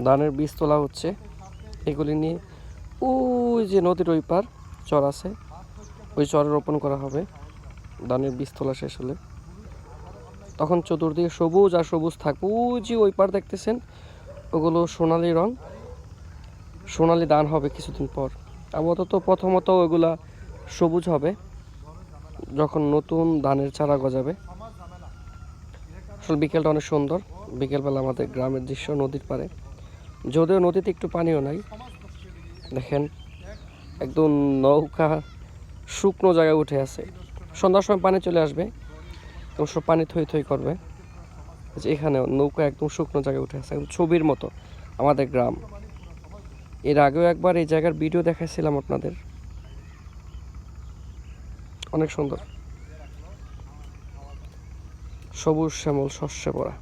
ধানের বীজ তোলা হচ্ছে। এগুলি নিয়ে ওই যে নদীর ওই পার চর আছে, ওই চরে রোপণ করা হবে। ধানের বীজ তোলা শেষ হলে তখন চতুর্দিকে সবুজ আর সবুজ থাকবে। ওই যে ওই পার দেখতেছেন, ওগুলো সোনালি রং, সোনালি ধান হবে কিছুদিন পর। আপাতত প্রথমত ওইগুলা সবুজ হবে যখন নতুন ধানের চারা গজাবে। আসলে বিকেলটা অনেক সুন্দর, বিকেলবেলা আমাদের গ্রামের দৃশ্য নদীর পাড়ে, যদিও নদীতে একটু পানিও নাই। দেখেন একদম নৌকা শুকনো জায়গায় উঠে আছে, সন্ধ্যার সময় পানি চলে আসবে এবং সব পানি থই থই করবে। এখানে নৌকা একদম শুকনো জায়গায় উঠে আছে, একদম ছবির মতো আমাদের গ্রাম। এর আগেও একবার এই জায়গার ভিডিও দেখাইছিলাম আপনাদের, অনেক সুন্দর, সবুজ শ্যামল শস্যে ভরা।